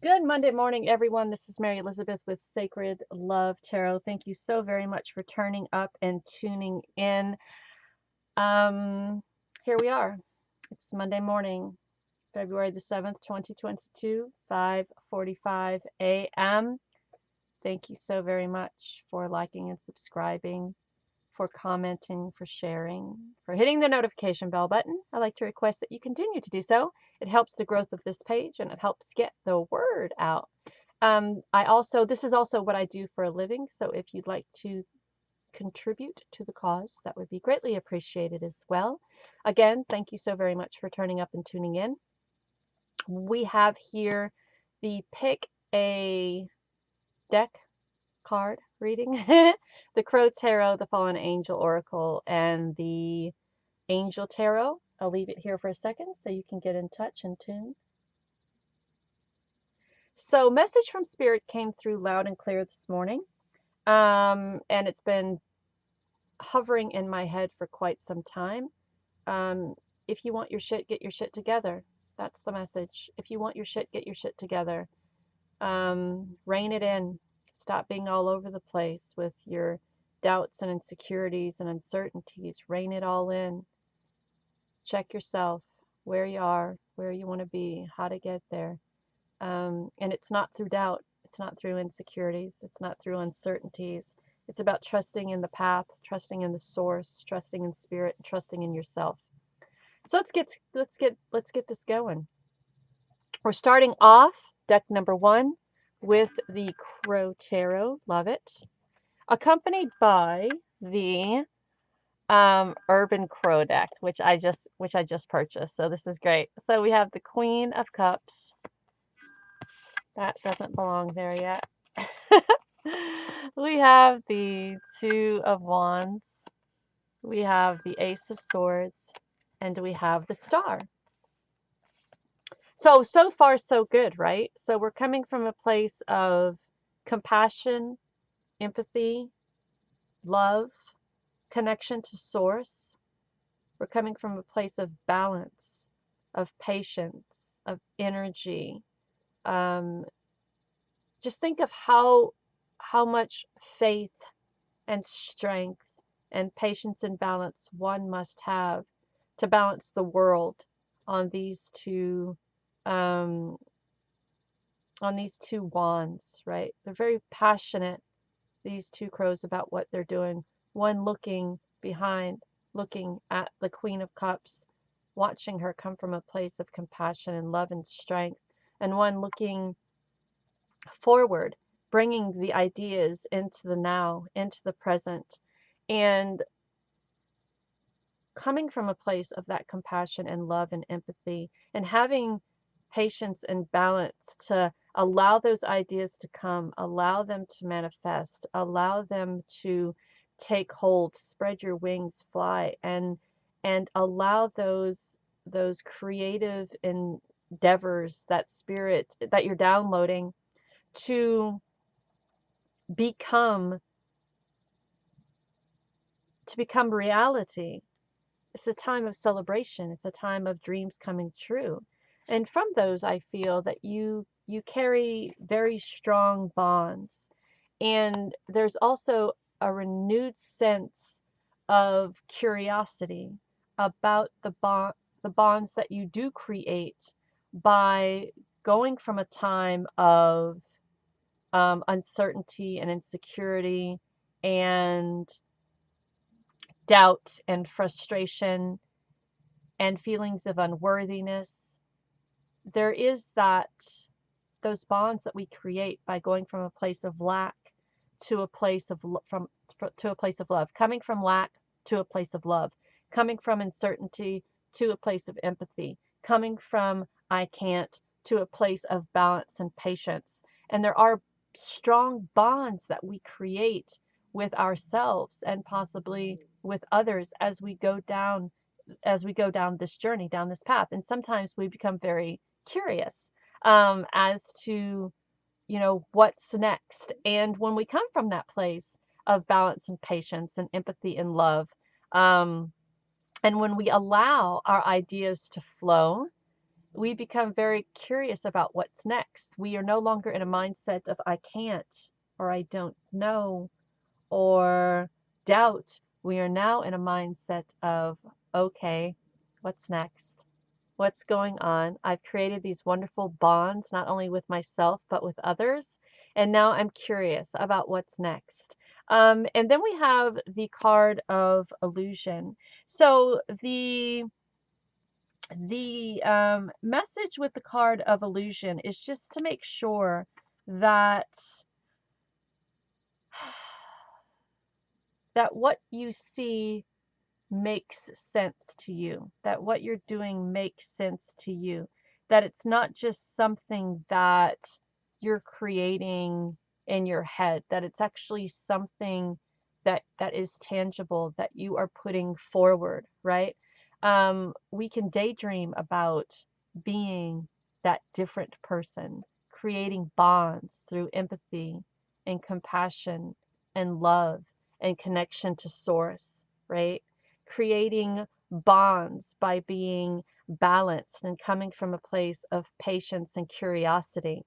Good Monday morning, everyone. This is Mary Elizabeth with Sacred Love Tarot. Thank you so very much for turning up and tuning in. Um, Here we are. It's Monday morning, February the 7th, 2022, 5:45 a.m. Thank you so very much for liking and subscribing, for commenting, for sharing, for hitting the notification bell button. I'd like to request that you continue to do so. It helps the growth of this page and it helps get the word out. This is also what I do for a living. So if you'd like to contribute to the cause, that would be greatly appreciated as well. Again, thank you so very much for turning up and tuning in. We have here the pick a deck card reading, the Crow Tarot, the Fallen Angel Oracle, and the Angel Tarot. I'll leave it here for a second so you can get in touch and tune. So message from Spirit came through loud and clear this morning. And it's been hovering in my head for quite some time. If you want your shit, get your shit together. That's the message. If you want your shit, get your shit together. Rein it in. Stop being all over the place with your doubts and insecurities and uncertainties. Rein it all in. Check yourself, where you are, where you want to be, how to get there. And it's not through doubt. It's not through insecurities. It's not through uncertainties. It's about trusting in the path, trusting in the source, trusting in spirit, and trusting in yourself. So let's get this going. We're starting off deck number 1 with the Crow Tarot. Love it. Accompanied by the Urban Crow deck, which I just purchased. So this is great. So we have the Queen of Cups. That doesn't belong there yet. We have the Two of Wands. We have the Ace of Swords. And we have the Star. So far, so good, right? So we're coming from a place of compassion, empathy, love, connection to source. We're coming from a place of balance, of patience, of energy. Just think of how much faith and strength and patience and balance one must have to balance the world on these two wands, right? They're very passionate, these two crows, about what they're doing. One looking behind, looking at the Queen of Cups, watching her come from a place of compassion and love and strength, and one looking forward, bringing the ideas into the now, into the present, and coming from a place of that compassion and love and empathy, and having patience and balance to allow those ideas to come, allow them to manifest, allow them to take hold, spread your wings, fly, and allow those creative endeavors, that spirit that you're downloading, to become reality. It's a time of celebration. It's a time of dreams coming true. And from those, I feel that you carry very strong bonds. And there's also a renewed sense of curiosity about the bonds that you do create by going from a time of uncertainty and insecurity and doubt and frustration and feelings of unworthiness. There is those bonds that we create by going from a place of lack to a place of to a place of love, coming from lack to a place of love, coming from uncertainty to a place of empathy, coming from I can't to a place of balance and patience. And there are strong bonds that we create with ourselves and possibly with others as we go down this journey, down this path. And sometimes we become very curious as to what's next. And when we come from that place of balance and patience and empathy and love, and when we allow our ideas to flow we become very curious about what's next. We are no longer in a mindset of I can't, or I don't know, or doubt. We are now in a mindset of, okay, what's next? What's going on? I've created these wonderful bonds, not only with myself, but with others. And now I'm curious about what's next. And then we have the card of illusion. So the message with the card of illusion is just to make sure that that what you see makes sense to you, that what you're doing makes sense to you, that it's not just something that you're creating in your head, that it's actually something that is tangible, that you are putting forward, right? We can daydream about being that different person, creating bonds through empathy and compassion and love and connection to source, right? Creating bonds by being balanced and coming from a place of patience and curiosity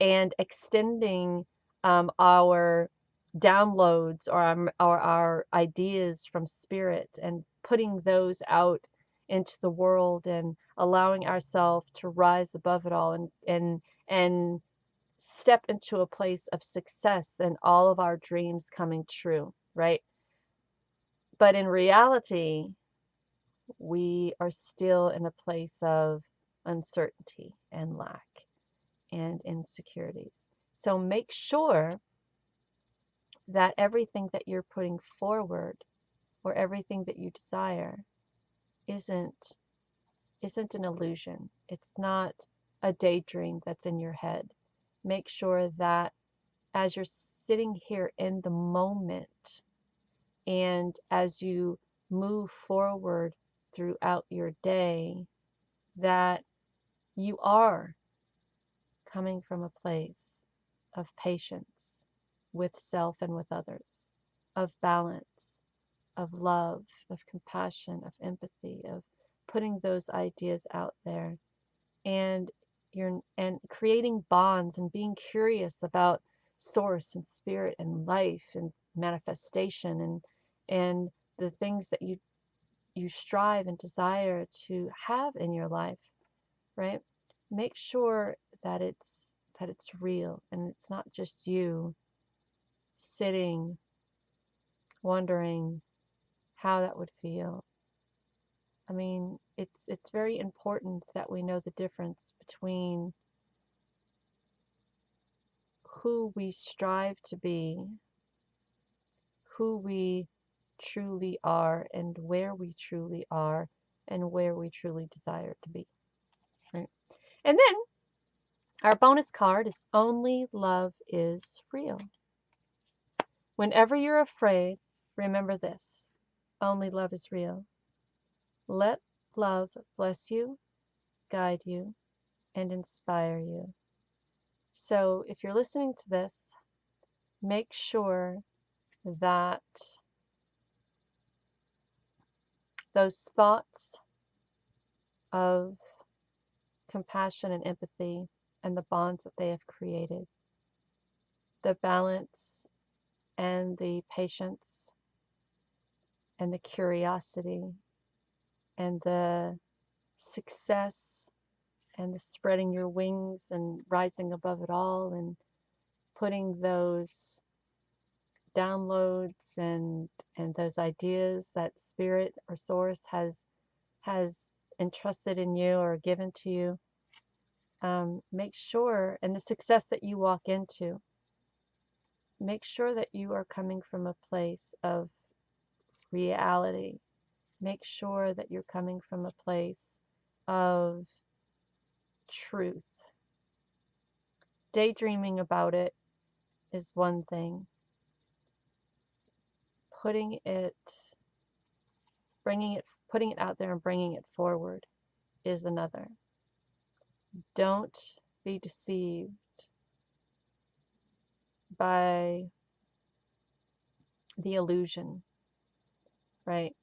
and extending our downloads or our ideas from spirit and putting those out into the world and allowing ourselves to rise above it all and step into a place of success and all of our dreams coming true, right? But in reality, we are still in a place of uncertainty and lack and insecurities. So make sure that everything that you're putting forward or everything that you desire isn't an illusion. It's not a daydream that's in your head. Make sure that as you're sitting here in the moment and as you move forward throughout your day, that you are coming from a place of patience with self and with others, of balance, of love, of compassion, of empathy, of putting those ideas out there and creating bonds and being curious about source and spirit and life and manifestation and the things that you strive and desire to have in your life, right? Make sure that it's real and it's not just you sitting wondering how that would feel. I mean, it's very important that we know the difference between who we strive to be, who we truly are, and where we truly are, and where we truly desire to be, right? And then our bonus card is Only Love is Real. Whenever you're afraid, remember this: only love is real. Let love bless you, guide you, and inspire you. So if you're listening to this, make sure that those thoughts of compassion and empathy and the bonds that they have created, the balance and the patience and the curiosity and the success and the spreading your wings and rising above it all and putting those downloads and those ideas that spirit or source has entrusted in you or given to you, make sure, and the success that you walk into, make sure that you are coming from a place of reality. Make sure that you're coming from a place of truth. Daydreaming about it is one thing. Putting it out there and bringing it forward is another. Don't be deceived by the illusion, right?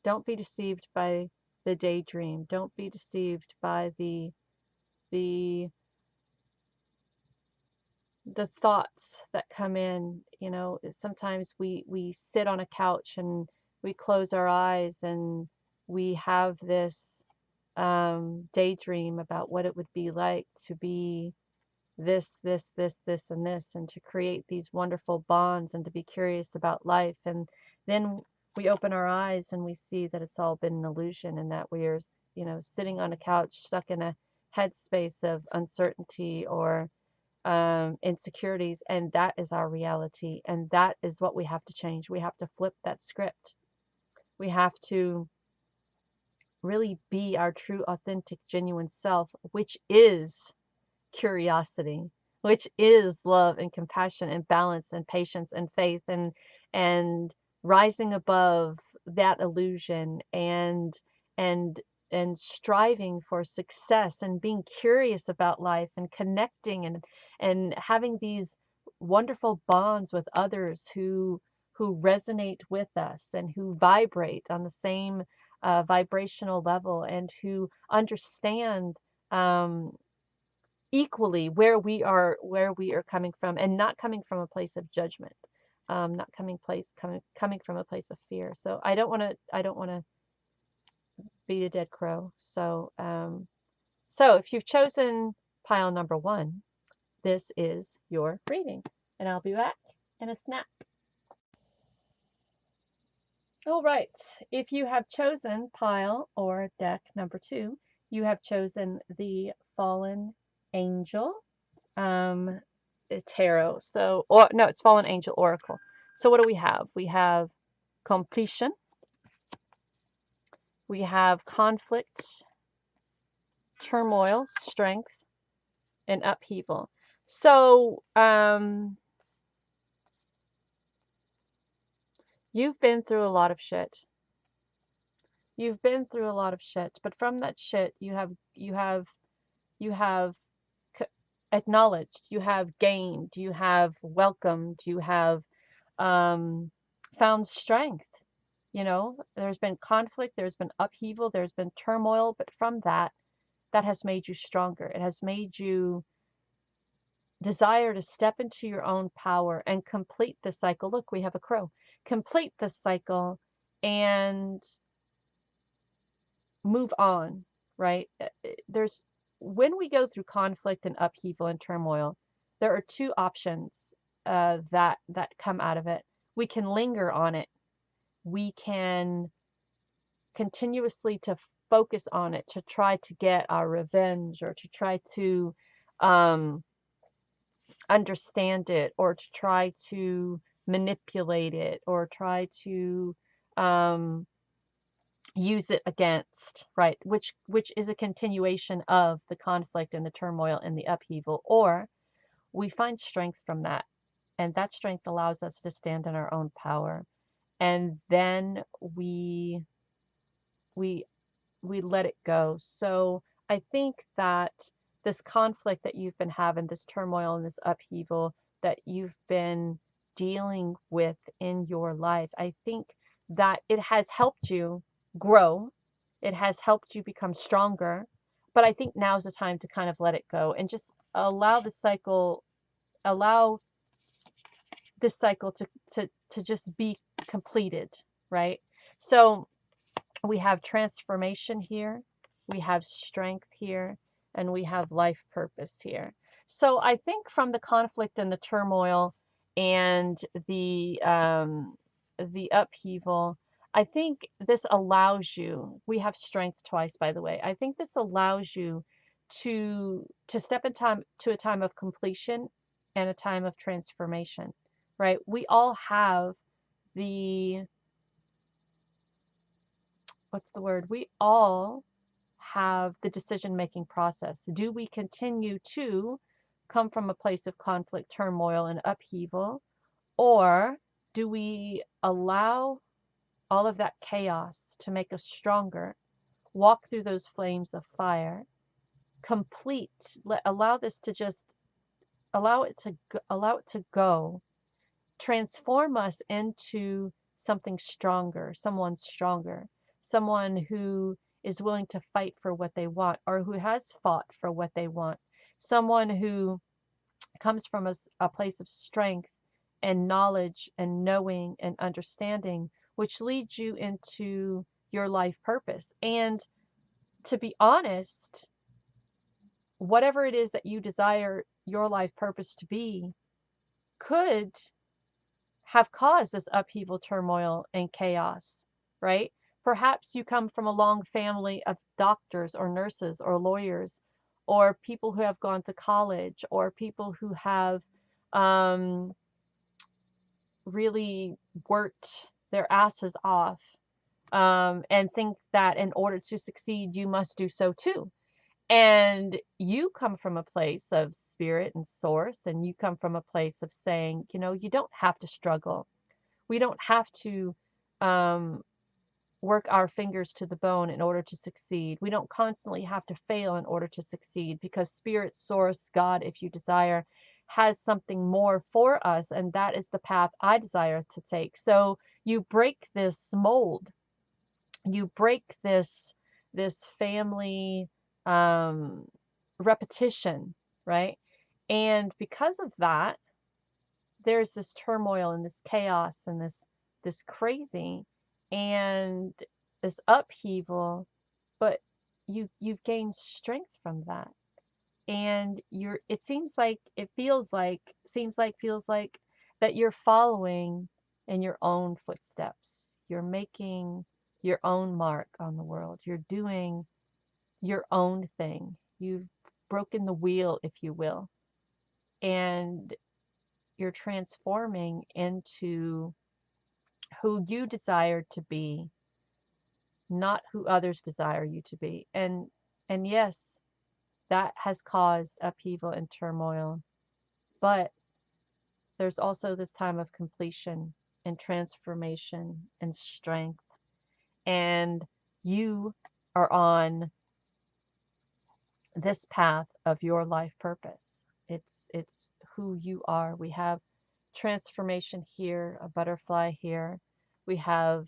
Don't be deceived by the daydream. Don't be deceived by the the thoughts that come in. Sometimes we sit on a couch and we close our eyes and we have this daydream about what it would be like to be this, and this, and to create these wonderful bonds and to be curious about life. And then we open our eyes and we see that it's all been an illusion and that we are, sitting on a couch stuck in a headspace of uncertainty or insecurities. And that is our reality. And that is what we have to change. We have to flip that script. We have to really be our true, authentic, genuine self, which is curiosity, which is love and compassion and balance and patience and faith and rising above that illusion and and striving for success and being curious about life and connecting and having these wonderful bonds with others who resonate with us and who vibrate on the same vibrational level and who understand um, equally where we are coming from, and not coming from a place of judgment, not coming from a place of fear. So I don't want to beat a dead crow. So if you've chosen pile number 1, this is your reading, and I'll be back in a snap. All right, if you have chosen pile or deck number 2, you have chosen the Fallen Angel tarot. So, or no, it's Fallen Angel Oracle. So what do we have? We have completion. We have conflict, turmoil, strength, and upheaval. So, you've been through a lot of shit. You've been through a lot of shit, but from that shit, you have acknowledged, you have gained, you have welcomed, you have found strength. There's been conflict, there's been upheaval, there's been turmoil, but from that has made you stronger. It has made you desire to step into your own power and complete the cycle. Look, we have a crow. Complete the cycle and move on, right? When we go through conflict and upheaval and turmoil, there are 2 options that come out of it. We can linger on it. We can continuously to focus on it, to try to get our revenge, or to try to understand it, or to try to manipulate it, or try to use it against, right? Which is a continuation of the conflict and the turmoil and the upheaval. Or we find strength from that, and that strength allows us to stand in our own power, and then we let it go. So I think that this conflict that you've been having, this turmoil and this upheaval that you've been dealing with in your life, I think that it has helped you grow. It has helped you become stronger. But I think now's the time to kind of let it go and just allow this cycle to just be completed, right? So we have transformation here, we have strength here, and we have life purpose here. So I think from the conflict and the turmoil and the upheaval, I think this allows you, we have strength twice, by the way. I think this allows you to step in time to a time of completion and a time of transformation, right? We all have the, what's the word? We all have the decision-making process. Do we continue to come from a place of conflict, turmoil, and upheaval, or do we allow all of that chaos to make us stronger, walk through those flames of fire, allow this to just, allow it to go, transform us into something stronger, someone who is willing to fight for what they want, or who has fought for what they want. Someone who comes from a place of strength and knowledge and knowing and understanding, which leads you into your life purpose. And to be honest, whatever it is that you desire your life purpose to be could have caused this upheaval, turmoil, and chaos, right? Perhaps you come from a long family of doctors or nurses or lawyers, or people who have gone to college, or people who have really worked their asses off, and think that in order to succeed, you must do so too. And you come from a place of spirit and source, and you come from a place of saying, you don't have to struggle. We don't have to work our fingers to the bone in order to succeed. We don't constantly have to fail in order to succeed, because spirit, source, God, if you desire, has something more for us, and that is the path I desire to take. So you break this mold, you break this family repetition, right? And because of that, there's this turmoil and this chaos and this crazy and this upheaval, but you've gained strength from that. And it seems like, feels like that you're following in your own footsteps. You're making your own mark on the world. You're doing your own thing. You've broken the wheel, if you will, and you're transforming into who you desire to be, not who others desire you to be. And yes, that has caused upheaval and turmoil, but there's also this time of completion and transformation and strength. And you are on this path of your life purpose. It's who you are. We have transformation here, a butterfly here. We have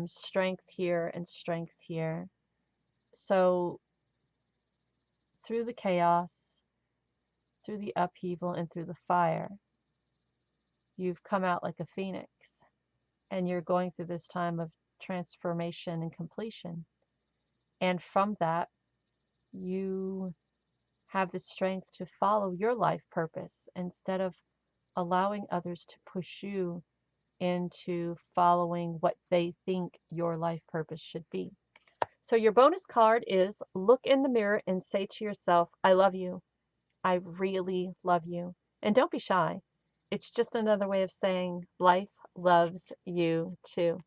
strength here and strength here. So through the chaos, through the upheaval, and through the fire, you've come out like a phoenix, and you're going through this time of transformation and completion. And from that, you have the strength to follow your life purpose instead of allowing others to push you into following what they think your life purpose should be. So your bonus card is look in the mirror and say to yourself, I love you. I really love you. And don't be shy. It's just another way of saying life loves you too.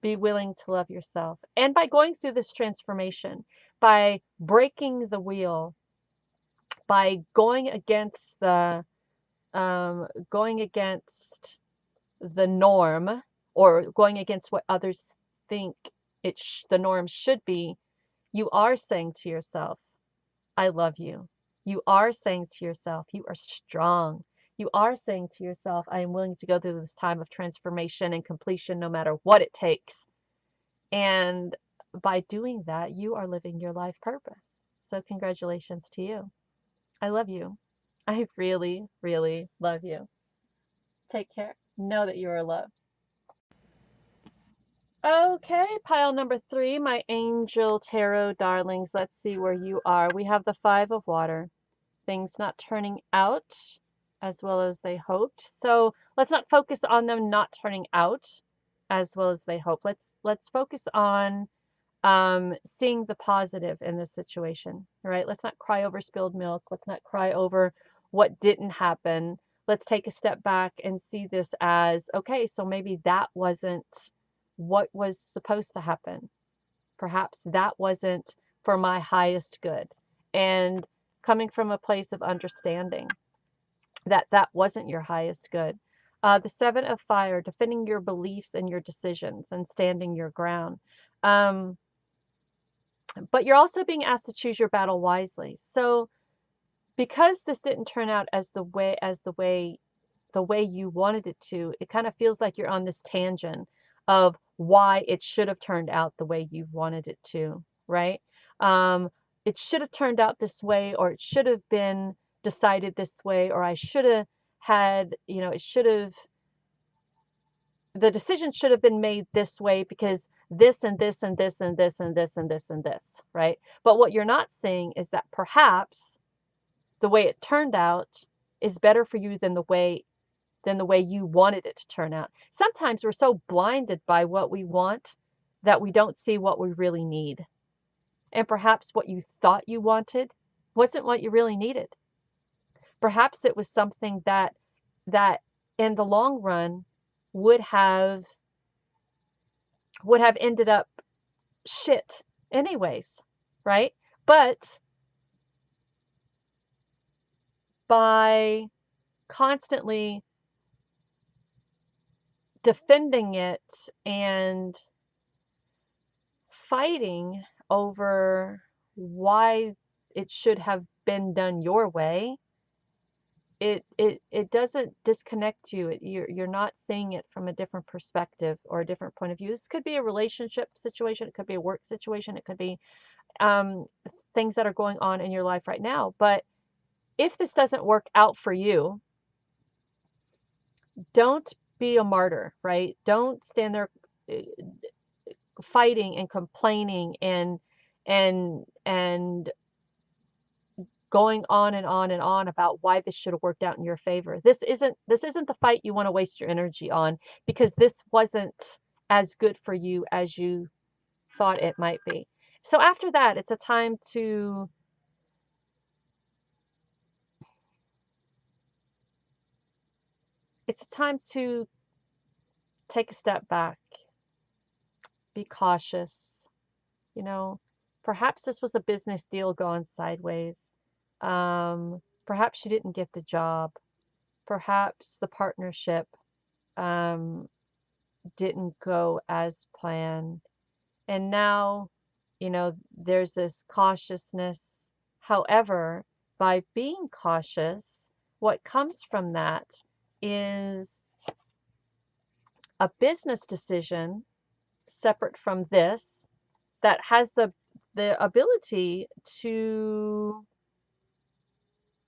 Be willing to love yourself. And by going through this transformation, by breaking the wheel, by going against the norm, or going against what others think the norm should be, you are saying to yourself, I love you. You are saying to yourself, you are strong. You are saying to yourself, I am willing to go through this time of transformation and completion no matter what it takes. And by doing that, you are living your life purpose. So congratulations to you. I love you. I really, really love you. Take care. Know that you are loved. Okay, pile number 3, my angel tarot darlings. Let's see where you are. We have the 5 of water. Things not turning out as well as they hoped. So let's not focus on them not turning out as well as they hope. Let's focus on seeing the positive in this situation. All right, let's not cry over spilled milk. Let's not cry over what didn't happen. Let's take a step back and see this as, okay, so maybe that wasn't what was supposed to happen. Perhaps that wasn't for my highest good. And coming from a place of understanding that that wasn't your highest good. The 7 of fire, defending your beliefs and your decisions and standing your ground. But you're also being asked to choose your battle wisely. So because this didn't turn out as the way you wanted it to, it kind of feels like you're on this tangent of why it should have turned out the way you wanted it to, right? It should have turned out this way, or it should have been decided this way, or I should have had, it should have, the decision should have been made this way because this and this and this and this and this and this and this, right? But what you're not seeing is that perhaps the way it turned out is better for you than the way you wanted it to turn out. Sometimes we're so blinded by what we want that we don't see what we really need. And perhaps what you thought you wanted wasn't what you really needed. Perhaps it was something that in the long run would have ended up shit anyways, right? But by constantly defending it and fighting over why it should have been done your way, it doesn't disconnect you. You're not seeing it from a different perspective or a different point of view. This could be a relationship situation, it could be a work situation, it could be things that are going on in your life right now. But if this doesn't work out for you, don't be a martyr, right? Don't stand there fighting and complaining and going on and on and on about why this should have worked out in your favor. This isn't the fight you want to waste your energy on, because this wasn't as good for you as you thought it might be. So after that, it's a time to take a step back, be cautious. You know, perhaps this was a business deal gone sideways. Perhaps you didn't get the job. Perhaps the partnership didn't go as planned. And now, there's this cautiousness. However, by being cautious, what comes from that is a business decision separate from this that has the ability to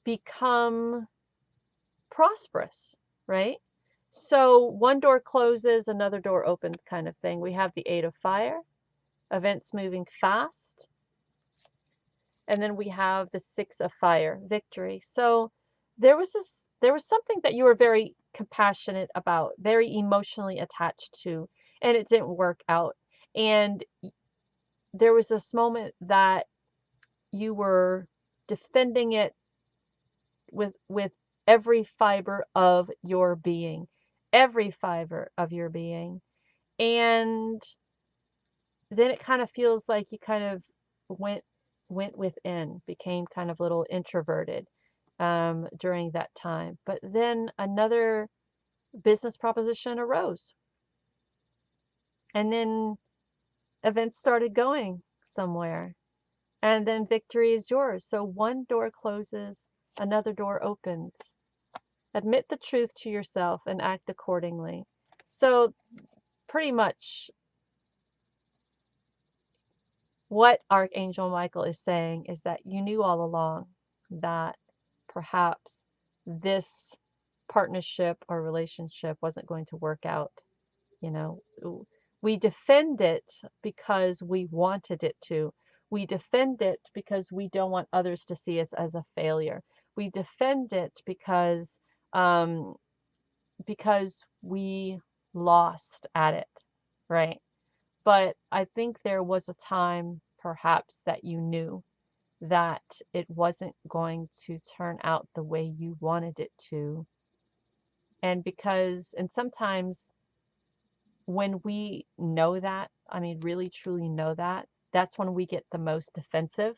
become prosperous, right? So one door closes, another door opens kind of thing. We have the Eight of Fire, events moving fast. And then we have the Six of Fire, victory. So there was something that you were very compassionate about, very emotionally attached to, and it didn't work out. And there was this moment that you were defending it with every fiber of your being, every fiber of your being. And then it kind of feels like you kind of went within, became kind of a little introverted during that time. But then another business proposition arose, and then events started going somewhere, and then victory is yours. So one door closes, another door opens. Admit the truth to yourself and act accordingly. So pretty much what Archangel Michael is saying is that you knew all along that perhaps this partnership or relationship wasn't going to work out. We defend it because we wanted it to. We defend it because we don't want others to see us as a failure. We defend it because we lost at it, right? But I think there was a time perhaps that you knew that it wasn't going to turn out the way you wanted it to. And sometimes when we know that, I mean, really truly know that, that's when we get the most defensive.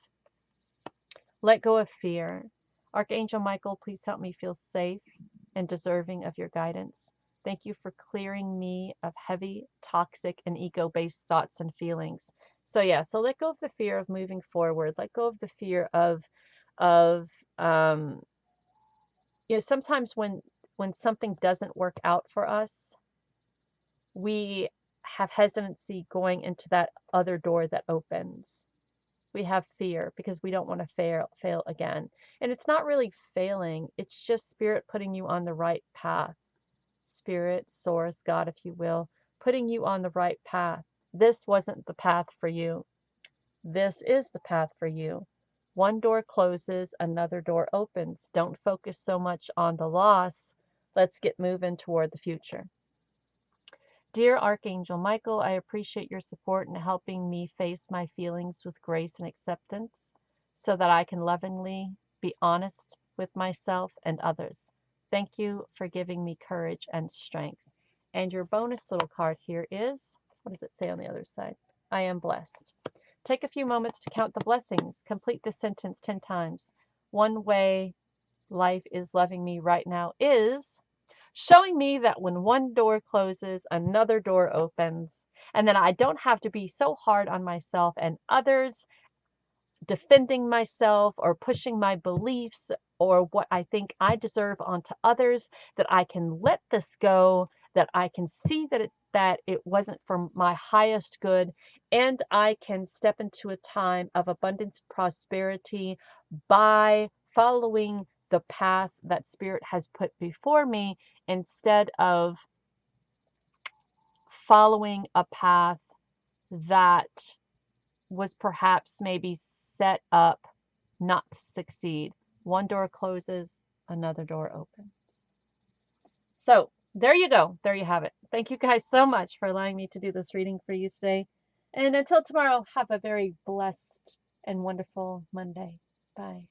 Let go of fear. Archangel Michael, please help me feel safe and deserving of your guidance. Thank you for clearing me of heavy, toxic, and ego-based thoughts and feelings. So yeah, so let go of the fear of moving forward. Let go of the fear of sometimes when something doesn't work out for us, we have hesitancy going into that other door that opens. We have fear because we don't want to fail again. And it's not really failing, it's just Spirit putting you on the right path. Spirit, Source, God, if you will, putting you on the right path. This wasn't the path for you. This is the path for you. One door closes, another door opens. Don't focus so much on the loss. Let's get moving toward the future. Dear Archangel Michael, I appreciate your support in helping me face my feelings with grace and acceptance so that I can lovingly be honest with myself and others. Thank you for giving me courage and strength. And your bonus little card here is, what does it say on the other side? I am blessed. Take a few moments to count the blessings. Complete this sentence 10 times. One way life is loving me right now is showing me that when one door closes, another door opens, and then I don't have to be so hard on myself and others, defending myself or pushing my beliefs or what I think I deserve onto others, that I can let this go, that I can see that it wasn't for my highest good, and I can step into a time of abundance, prosperity by following the path that Spirit has put before me instead of following a path that was perhaps maybe set up not to succeed. One door closes, another door opens. So there you go. There you have it. Thank you guys so much for allowing me to do this reading for you today. And until tomorrow, have a very blessed and wonderful Monday. Bye.